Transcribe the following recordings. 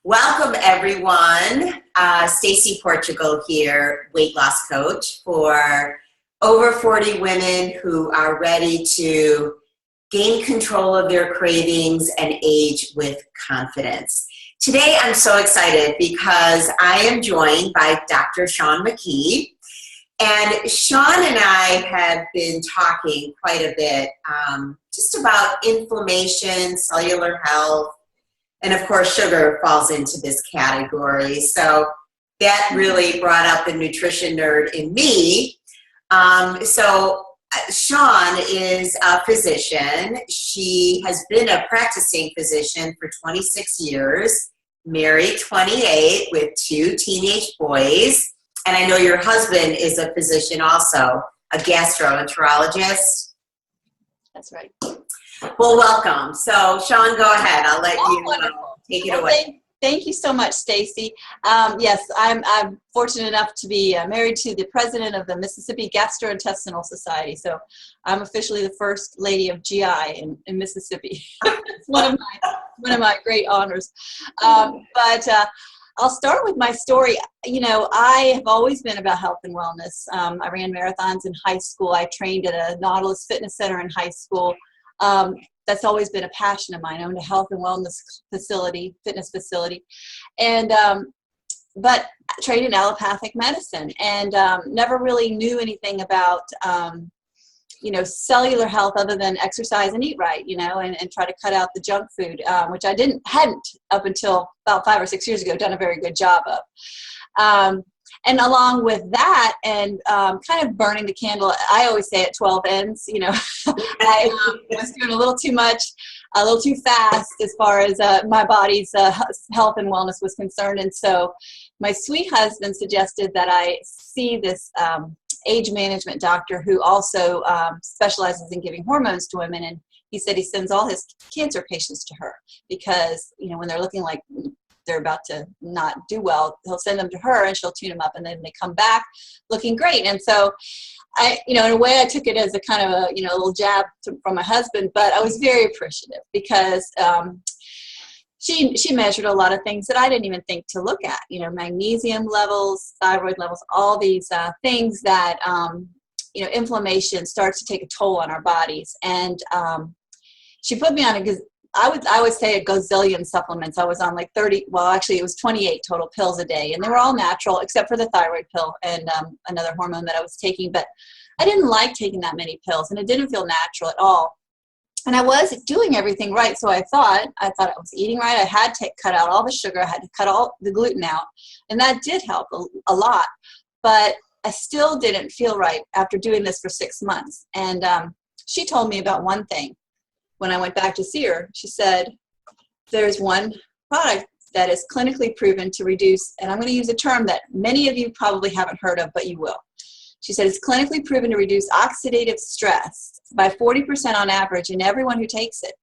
Welcome everyone. Stacy Portugal here, weight loss coach for over 40 women who are ready to gain control of their cravings and age with confidence. Today I'm so excited because I am joined by Dr. Shaun McKee. And Shaun and I have been talking quite a bit just about inflammation, cellular health, and of course, sugar falls into this category. So that really brought out the nutrition nerd in me. Shaun is a physician. She has been a practicing physician for 26 years, married 28 with 2 teenage boys. And I know your husband is a physician also, a gastroenterologist. That's right. Well, welcome. So, Shaun, go ahead. I'll let you take it away. Thank you so much, Stacy. Yes, I'm fortunate enough to be married to the president of the Mississippi Gastrointestinal Society. So I'm officially the first lady of GI in Mississippi. It's one of my great honors. But I'll start with my story. You know, I have always been about health and wellness. I ran marathons in high school. I trained at a Nautilus Fitness Center in high school. That's always been a passion of mine. I owned a health and wellness facility, fitness facility, and but trained in allopathic medicine, and never really knew anything about cellular health other than exercise and eat right, and try to cut out the junk food, which I hadn't up until about 5 or 6 years ago done a very good job of. And along with that, and kind of burning the candle, I always say at 12 ends, I was doing a little too much, a little too fast as far as my body's health and wellness was concerned. And so my sweet husband suggested that I see this age management doctor who also specializes in giving hormones to women. And he said he sends all his cancer patients to her because, when they're looking like they're about to not do well, he'll send them to her and she'll tune them up, and then they come back looking great. And so I, in a way, I took it as a kind of a little jab from my husband, but I was very appreciative because she measured a lot of things that I didn't even think to look at, magnesium levels, thyroid levels, all these things that inflammation starts to take a toll on our bodies. And she put me on I would say a gazillion supplements. I was on like 30, well, actually it was 28 total pills a day, and they were all natural except for the thyroid pill and another hormone that I was taking. But I didn't like taking that many pills, and it didn't feel natural at all. And I was doing everything right, so I thought I was eating right. I had to cut out all the sugar. I had to cut all the gluten out, and that did help a lot. But I still didn't feel right after doing this for 6 months. And she told me about one thing. When I went back to see her, she said, there's one product that is clinically proven to reduce, and I'm going to use a term that many of you probably haven't heard of, but you will. She said it's clinically proven to reduce oxidative stress by 40% on average in everyone who takes it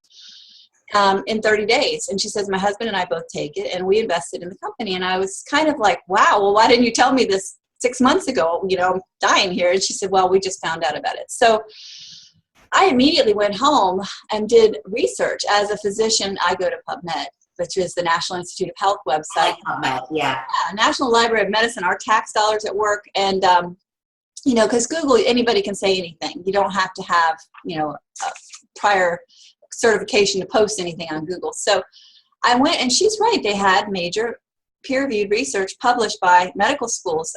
in 30 days. And she says, my husband and I both take it, and we invested in the company. And I was kind of like, wow, well, why didn't you tell me this 6 months ago? I'm dying here. And she said, well, we just found out about it. So I immediately went home and did research. As a physician, I go to PubMed, which is the National Institute of Health website. PubMed, yeah. National Library of Medicine, our tax dollars at work. And, because Google, anybody can say anything. You don't have to have, a prior certification to post anything on Google. So I went, and she's right. They had major peer-reviewed research published by medical schools,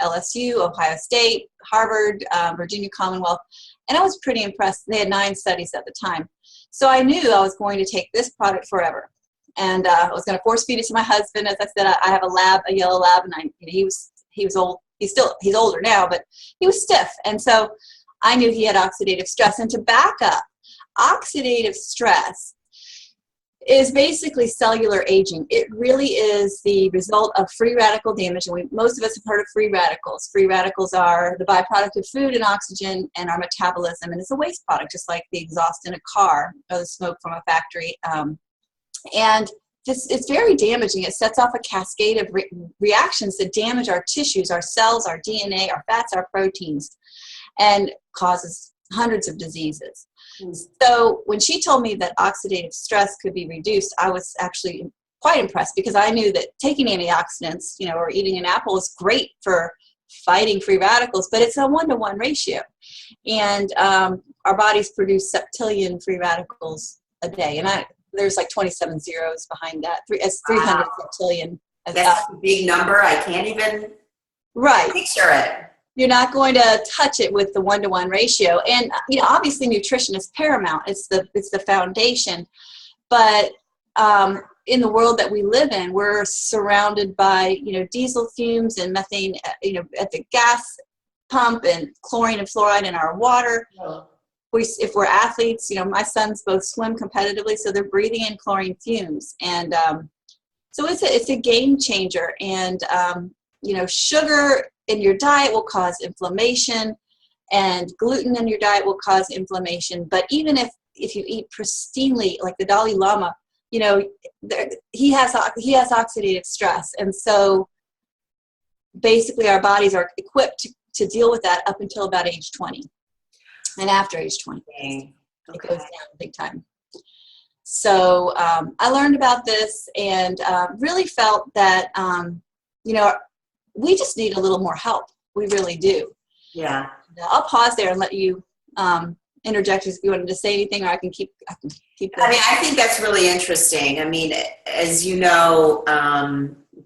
LSU, Ohio State, Harvard, Virginia Commonwealth. And I was pretty impressed. They had 9 studies at the time. So I knew I was going to take this product forever. And I was going to force feed it to my husband. As I said, I have a yellow lab, and he was old. He's older now, but he was stiff. And so I knew he had oxidative stress. And to back up, oxidative stress is basically cellular aging. It really is the result of free radical damage. And most of us have heard of free radicals. Free radicals are the byproduct of food and oxygen and our metabolism. And it's a waste product, just like the exhaust in a car or the smoke from a factory. And it's very damaging. It sets off a cascade of reactions that damage our tissues, our cells, our DNA, our fats, our proteins, and causes hundreds of diseases. So when she told me that oxidative stress could be reduced, I was actually quite impressed, because I knew that taking antioxidants, or eating an apple is great for fighting free radicals, but it's a 1-to-1 ratio. And our bodies produce septillion free radicals a day. And there's like 27 zeros behind that. It's 300 septillion. That's a big number. I can't even picture it. You're not going to touch it with the 1-to-1 ratio. And, obviously nutrition is paramount. It's the foundation. But in the world that we live in, we're surrounded by, diesel fumes and methane, at the gas pump, and chlorine and fluoride in our water. Yeah. If we're athletes, my sons both swim competitively, so they're breathing in chlorine fumes. And so it's a game changer. And, sugar in your diet will cause inflammation, and gluten in your diet will cause inflammation. But even if you eat pristinely, like the Dalai Lama, he has oxidative stress. And so basically our bodies are equipped to deal with that up until about age 20. And after age 20, it goes down big time. So I learned about this, and really felt that, we just need a little more help. We really do. Yeah. I'll pause there and let you interject if you wanted to say anything, or I can keep going. I think that's really interesting. As you know,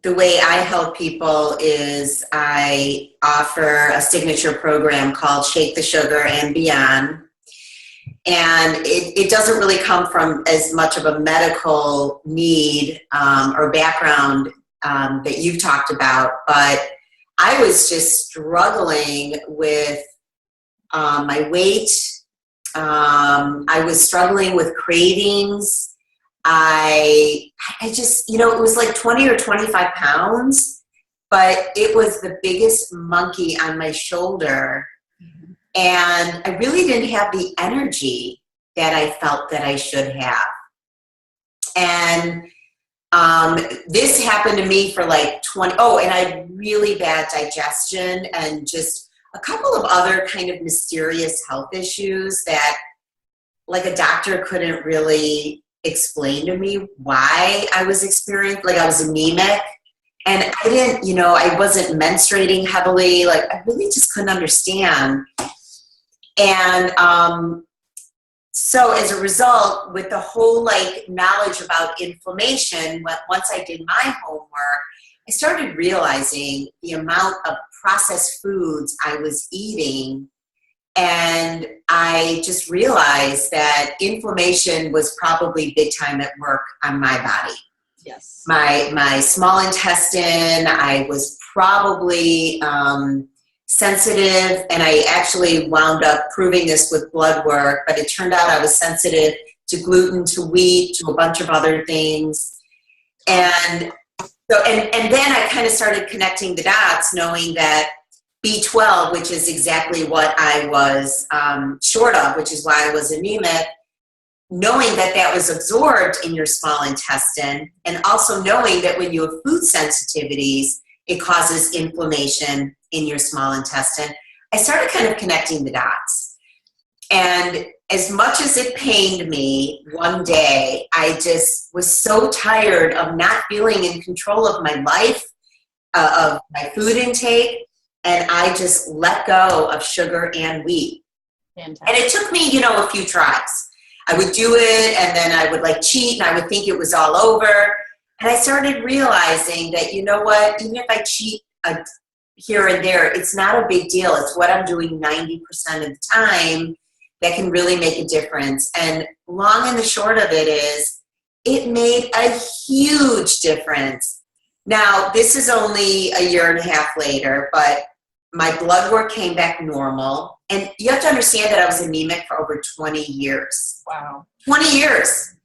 the way I help people is I offer a signature program called Shake the Sugar and Beyond. And it doesn't really come from as much of a medical need or background that you've talked about, but I was just struggling with my weight. I was struggling with cravings. I just, it was like 20 or 25 pounds, but it was the biggest monkey on my shoulder. And I really didn't have the energy that I felt that I should have. And this happened to me for like 20, and I had really bad digestion and just a couple of other kind of mysterious health issues that like a doctor couldn't really explain to me why I was experiencing, like I was anemic. And I didn't, I wasn't menstruating heavily. Like I really just couldn't understand. And so as a result, with the whole like knowledge about inflammation, once I did my homework, I started realizing the amount of processed foods I was eating. And I just realized that inflammation was probably big time at work on my body. Yes. My small intestine, I was probably sensitive, and I actually wound up proving this with blood work, but it turned out I was sensitive to gluten, to wheat, to a bunch of other things. And so, and then I kind of started connecting the dots, knowing that B12, which is exactly what I was short of, which is why I was anemic, knowing that that was absorbed in your small intestine, and also knowing that when you have food sensitivities, it causes inflammation in your small intestine. I started kind of connecting the dots. And as much as it pained me, one day I just was so tired of not feeling in control of my life, of my food intake, and I just let go of sugar and wheat. Fantastic. And it took me, a few tries. I would do it, and then I would like cheat, and I would think it was all over. And I started realizing that, you know what, even if I cheat here and there, it's not a big deal. It's what I'm doing 90% of the time that can really make a difference. And long and the short of it is, it made a huge difference. Now, this is only a year and a half later, but my blood work came back normal. And you have to understand that I was anemic for over 20 years. Wow. 20 years.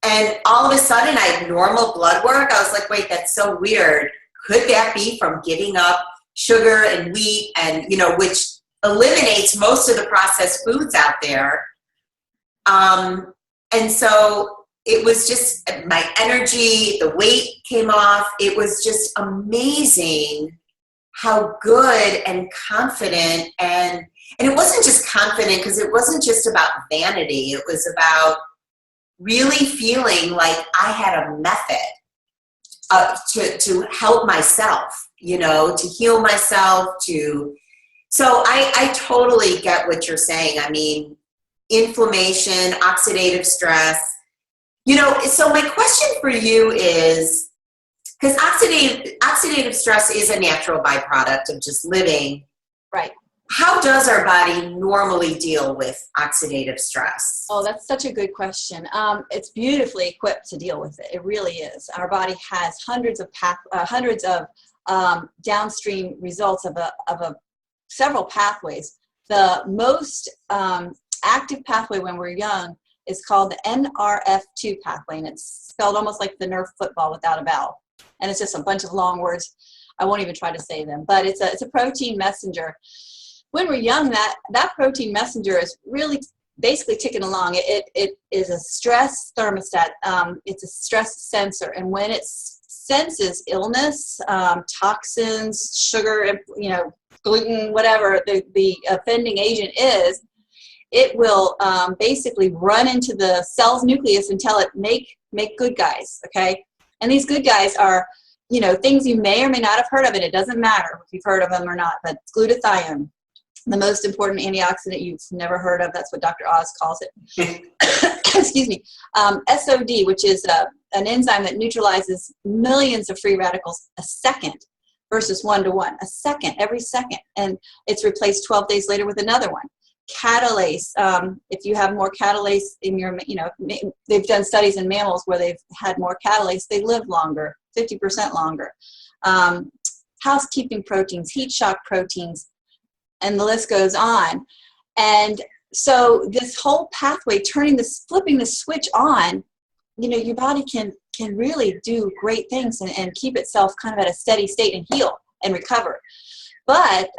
And all of a sudden I had normal blood work. I was like, wait, that's so weird. Could that be from giving up sugar and wheat and, which eliminates most of the processed foods out there? And so it was just my energy, the weight came off. It was just amazing how good and confident, and it wasn't just confident because it wasn't just about vanity. It was about really feeling like I had a method. to help myself, you know, to heal myself, so I totally get what you're saying. I mean, inflammation, oxidative stress, you know, so my question for you is, because oxidative stress is a natural byproduct of just living. Right. How does our body normally deal with oxidative stress? Oh, that's such a good question. It's beautifully equipped to deal with it. It really is. Our body has hundreds of downstream results of several pathways. The most active pathway when we're young is called the NRF2 pathway, and it's spelled almost like the Nerf football without a vowel. And it's just a bunch of long words. I won't even try to say them, but it's a protein messenger. When we're young, that protein messenger is really basically ticking along. It is a stress thermostat. It's a stress sensor, and when it senses illness, toxins, sugar, you know, gluten, whatever the offending agent is, it will basically run into the cell's nucleus and tell it make good guys. Okay, and these good guys are, you know, things you may or may not have heard of, and it doesn't matter if you've heard of them or not. But it's glutathione, the most important antioxidant you've never heard of. That's what Dr. Oz calls it. Excuse me. SOD, which is an enzyme that neutralizes millions of free radicals a second versus 1 to 1, a second, every second. And it's replaced 12 days later with another one. Catalase, if you have more catalase in your, you know, they've done studies in mammals where they've had more catalase, they live longer, 50% longer. Housekeeping proteins, heat shock proteins, and the list goes on. And so this whole pathway, flipping the switch on, you know, your body can really do great things and keep itself kind of at a steady state and heal and recover. But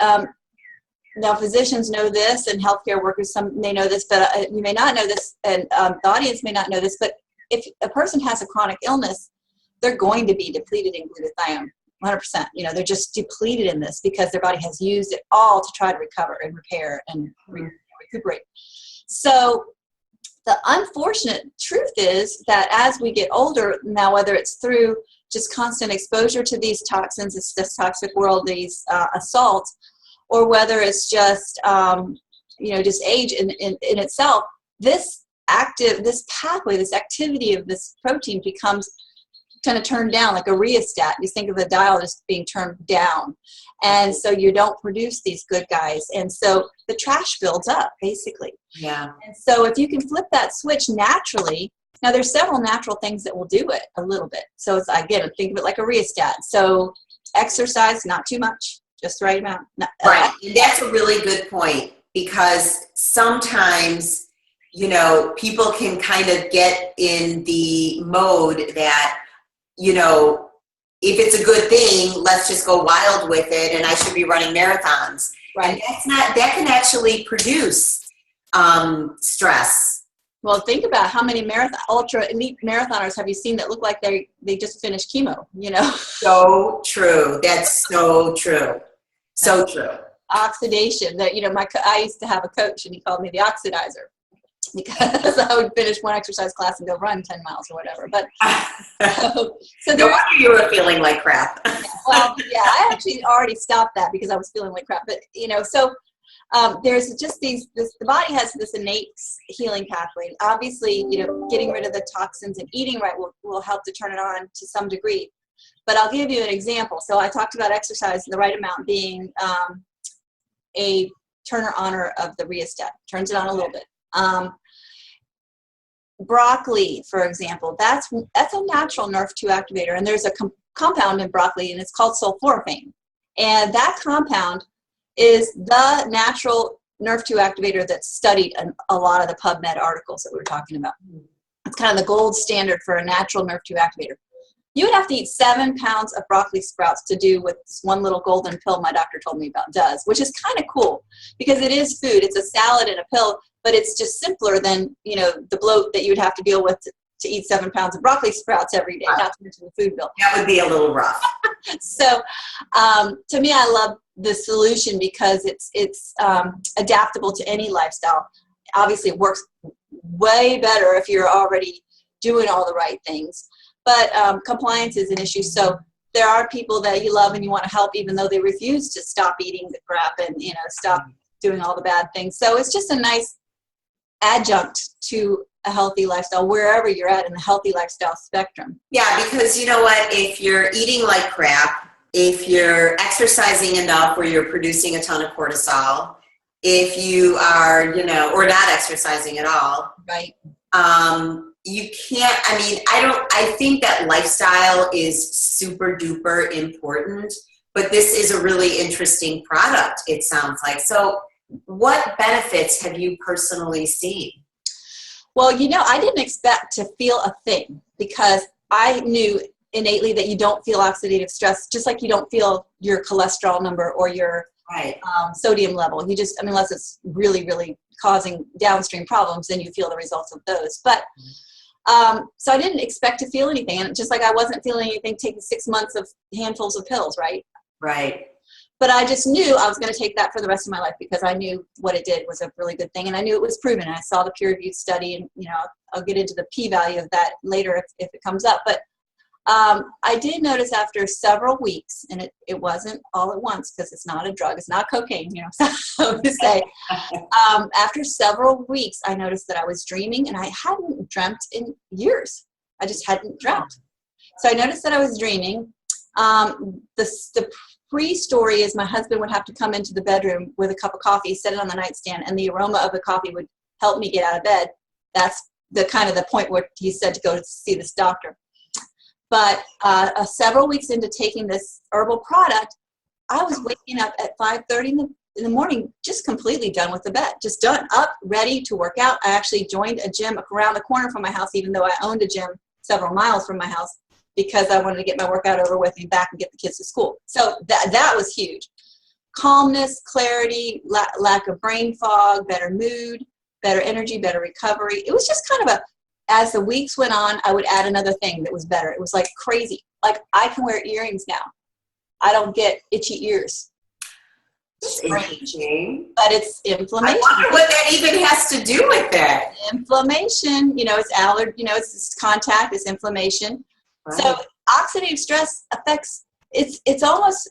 now physicians know this, and healthcare workers, some may know this, but you may not know this, and the audience may not know this, but if a person has a chronic illness, they're going to be depleted in glutathione. 100%. You know, they're just depleted in this because their body has used it all to try to recover and repair and recuperate. So the unfortunate truth is that as we get older, now whether it's through just constant exposure to these toxins, it's this toxic world, these assaults, or whether it's just, you know, just age in itself, this pathway, this activity of this protein becomes kind of turned down like a rheostat. You think of the dial just being turned down. And so you don't produce these good guys. And so the trash builds up, basically. Yeah. And so if you can flip that switch naturally, now there's several natural things that will do it a little bit. So it's, again, think of it like a rheostat. So exercise, not too much, just the right amount. Right. And that's a really good point, because sometimes, you know, people can kind of get in the mode that, you know, if it's a good thing, let's just go wild with it, and I should be running marathons. Right. And that can actually produce stress. Well, think about how many ultra elite marathoners have you seen that look like they just finished chemo, you know? So true. That's so true. So true. Oxidation. That, you know, I used to have a coach, and he called me the oxidizer, because I would finish one exercise class and go run 10 miles or whatever. But so no wonder you were feeling like crap. Well, yeah, I actually already stopped that because I was feeling like crap. But, you know, so there's just the body has this innate healing pathway. Obviously, you know, getting rid of the toxins and eating right will help to turn it on to some degree. But I'll give you an example. So I talked about exercise, the right amount being a turner-oner of the rheostat, turns it on a little bit. Broccoli, for example, that's a natural NRF2 activator, and there's a compound in broccoli, and it's called sulforaphane. And that compound is the natural NRF2 activator that's studied in a lot of the PubMed articles that we were talking about. It's kind of the gold standard for a natural NRF2 activator. You would have to eat 7 pounds of broccoli sprouts to do what this one little golden pill my doctor told me about does, which is kind of cool because it is food. It's a salad and a pill, but it's just simpler than, you know, the bloat that you would have to deal with to eat 7 pounds of broccoli sprouts every day, not to mention the food bill. That would be a little rough. So to me, I love the solution because it's adaptable to any lifestyle. Obviously, it works way better if you're already doing all the right things. but compliance is an issue. So there are people that you love and you want to help, even though they refuse to stop eating the crap and, you know, stop doing all the bad things. So it's just a nice adjunct to a healthy lifestyle, wherever you're at in the healthy lifestyle spectrum. Yeah, because you know what? If you're eating like crap, if you're exercising enough where you're producing a ton of cortisol, if you are, you know, or not exercising at all, Right. You can't, I mean, I think that lifestyle is super duper important, but this is a really interesting product, it sounds like. So what benefits have you personally seen? Well, you know, I didn't expect to feel a thing because I knew innately that you don't feel oxidative stress, just like you don't feel your cholesterol number or your Right. Sodium level. You just, I mean, unless it's really, really causing downstream problems, then you feel the results of those. But so I didn't expect to feel anything. And just like I wasn't feeling anything taking 6 months of handfuls of pills, right? Right. But I just knew I was going to take that for the rest of my life because I knew what it did was a really good thing. And I knew it was proven. And I saw the peer-reviewed study, and, you know, I'll get into the p-value of that later if it comes up. But I did notice after several weeks, and it wasn't all at once because it's not a drug, it's not cocaine, you know, so to say. After several weeks, I noticed that I was dreaming, and I hadn't dreamt in years. I just hadn't dreamt. So I noticed that I was dreaming. The pre-story is my husband would have to come into the bedroom with a cup of coffee, set it on the nightstand, and the aroma of the coffee would help me get out of bed. That's the kind of the point where he said to go to see this doctor. But several weeks into taking this herbal product, I was waking up at 5:30 in the morning, just completely done with the bed, just done, up, ready to work out. I actually joined a gym around the corner from my house, even though I owned a gym several miles from my house, because I wanted to get my workout over with and back and get the kids to school. So that was huge. Calmness, clarity, lack of brain fog, better mood, better energy, better recovery. It was just kind of as the weeks went on, I would add another thing that was better. It was like crazy. Like I can wear earrings now. I don't get itchy ears. Strange. But it's inflammation. I wonder what that even has to do with that. Inflammation, you know, it's allergy, you know, it's contact, it's inflammation. Right. So oxidative stress affects, it's almost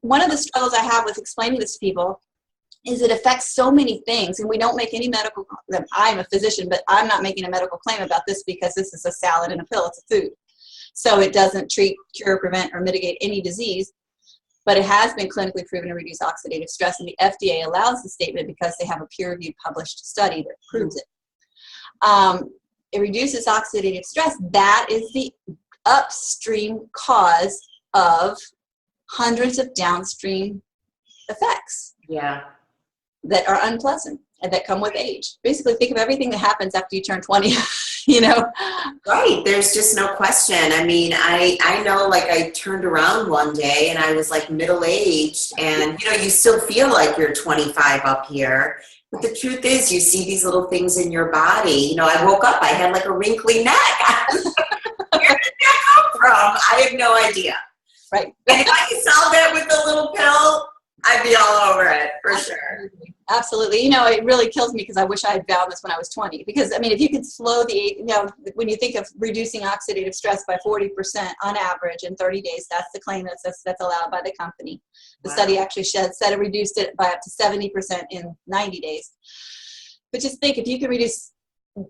one of the struggles I have with explaining this to people is it affects so many things, and we don't make any medical, I'm a physician, but I'm not making a medical claim about this because this is a salad and a pill, it's a food. So it doesn't treat, cure, prevent, or mitigate any disease, but it has been clinically proven to reduce oxidative stress, and the FDA allows the statement because they have a peer-reviewed published study that proves it. It reduces oxidative stress. That is the upstream cause of hundreds of downstream effects. Yeah. That are unpleasant and that come with age. Basically, think of everything that happens after you turn 20, you know? Right. There's just no question. I mean, I know, like, I turned around one day and I was like middle-aged, and, you know, you still feel like you're 25 up here. But the truth is, you see these little things in your body. You know, I woke up, I had like a wrinkly neck. Where did that come from? I have no idea. Right. And if I could solve that with a little pill, I'd be all over it, for Absolutely. sure. Absolutely. You know, it really kills me because I wish I had found this when I was 20. Because, I mean, if you could slow you know, when you think of reducing oxidative stress by 40% on average in 30 days, that's the claim that's allowed by the company. The study actually said it reduced it by up to 70% in 90 days. But just think, if you can reduce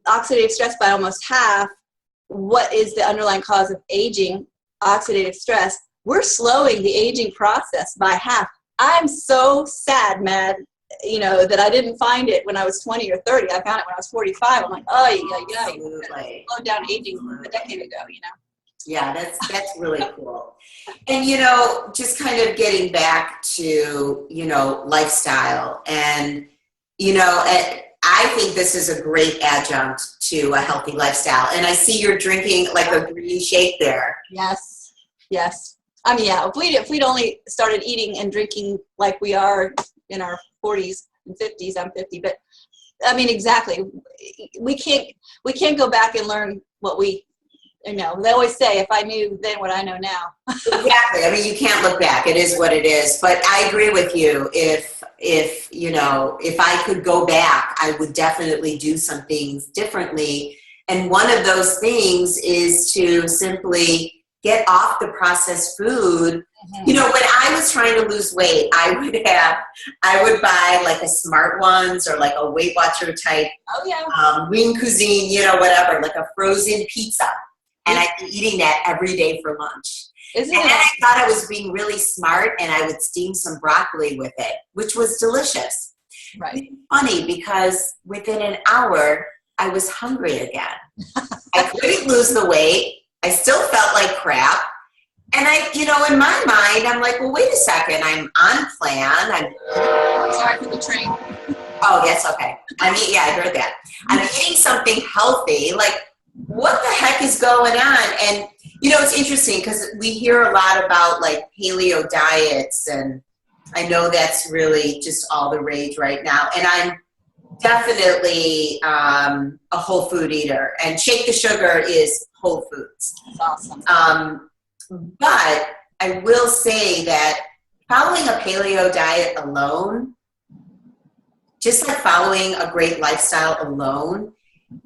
oxidative stress by almost half, what is the underlying cause of aging, oxidative stress? We're slowing the aging process by half. I'm so sad, mad, you know, that I didn't find it when I was 20 or 30. I found it when I was 45. I'm like, oh, yeah, slowed down aging a decade ago, you know. Yeah, that's really cool. And, you know, just kind of getting back to, you know, lifestyle, and, you know, I think this is a great adjunct to a healthy lifestyle. And I see you're drinking like a green shake there. Yes, yes. I mean, yeah, if we'd only started eating and drinking like we are in our 40s and 50s, I'm 50, but I mean, exactly. We can't go back and learn what we, you know, they always say, if I knew then what I know now. Exactly. I mean, you can't look back. It is what it is. But I agree with you. If, you know, if I could go back, I would definitely do some things differently. And one of those things is to simply get off the processed food. Mhm. You know, when I was trying to lose weight, I would buy like a Smart Ones or like a Weight Watcher type Oh yeah. Lean Cuisine, you know, whatever, like a frozen pizza. And I'd be eating that every day for lunch. Isn't And it then I awesome? thought I was being really smart, and I would steam some broccoli with it, which was delicious. Right. It's funny because within an hour, I was hungry again. I couldn't lose the weight. I still felt like crap. And I, you know, in my mind, I'm like, well, wait a second. I'm on plan. Sorry for the train. Oh, yes, okay. I mean, yeah, I heard that. I'm eating something healthy. Like, what the heck is going on? And, you know, it's interesting because we hear a lot about like paleo diets, and I know that's really just all the rage right now. And I'm definitely a whole food eater, and Shake the Sugar is whole foods. That's awesome. But I will say that following a paleo diet alone, just like following a great lifestyle alone,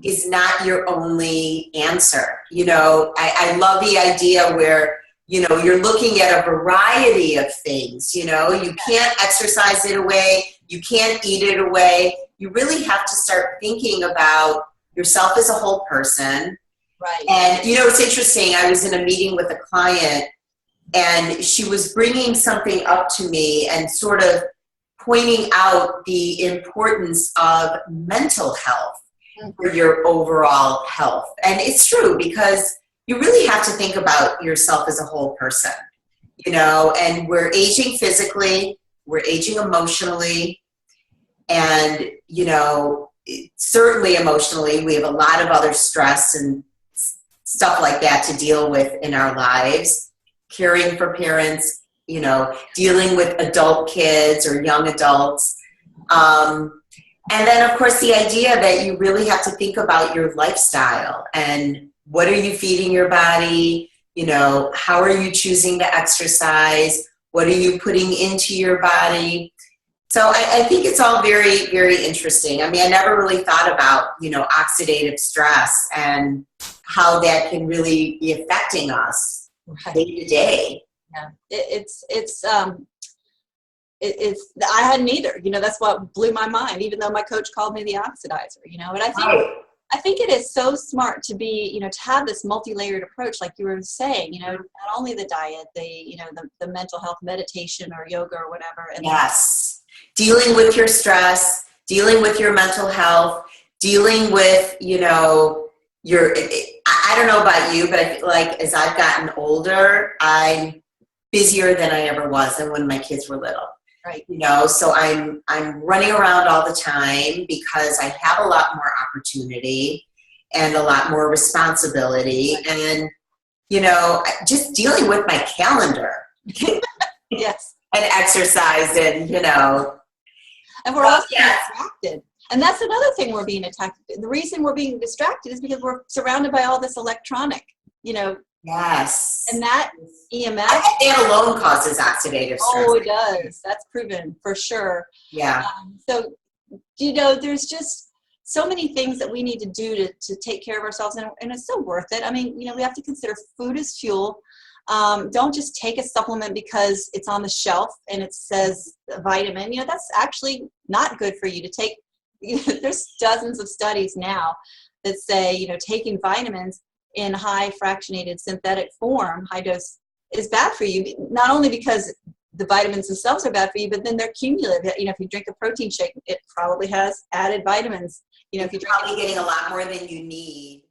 is not your only answer. You know, I love the idea where, you know, you're looking at a variety of things. You know, you can't exercise it away. You can't eat it away. You really have to start thinking about yourself as a whole person. Right. And, you know, it's interesting. I was in a meeting with a client, and she was bringing something up to me and sort of pointing out the importance of mental health for your overall health. And it's true, because you really have to think about yourself as a whole person, you know, and we're aging physically, we're aging emotionally, and, you know, certainly emotionally, we have a lot of other stress and stuff like that to deal with in our lives, caring for parents, you know, dealing with adult kids or young adults. And then, of course, the idea that you really have to think about your lifestyle and what are you feeding your body? You know, how are you choosing to exercise? What are you putting into your body? So I think it's all very, very interesting. I mean, I never really thought about, you know, oxidative stress and how that can really be affecting us day to day. Yeah. I hadn't either. You know, that's what blew my mind, even though my coach called me the oxidizer, you know. And I think it is so smart to be, you know, to have this multi-layered approach, like you were saying, you know, not only the diet, you know, the mental health, meditation or yoga or whatever. And yes. Dealing with your stress, dealing with your mental health, dealing with, you know, I don't know about you, but I feel like as I've gotten older, I'm busier than I ever was than when my kids were little. Right. You know, so I'm running around all the time because I have a lot more opportunity and a lot more responsibility, and, you know, just dealing with my calendar. Yes. And exercise, and, you know. And we're also distracted. And that's another thing we're being attacked. The reason we're being distracted is because we're surrounded by all this electronic, you know. Yes. And that EMF. I think that alone causes oxidative stress. Oh, it does. That's proven for sure. Yeah. So, you know, there's just so many things that we need to do to take care of ourselves. And it's so worth it. I mean, you know, we have to consider food as fuel. Don't just take a supplement because it's on the shelf and it says a vitamin. You know, that's actually not good for you to take. There's dozens of studies now that say, you know, taking vitamins in high fractionated synthetic form, high dose, is bad for you. Not only because the vitamins themselves are bad for you, but then they're cumulative. You know, if you drink a protein shake, it probably has added vitamins. You know, if you're probably getting a lot more than you need.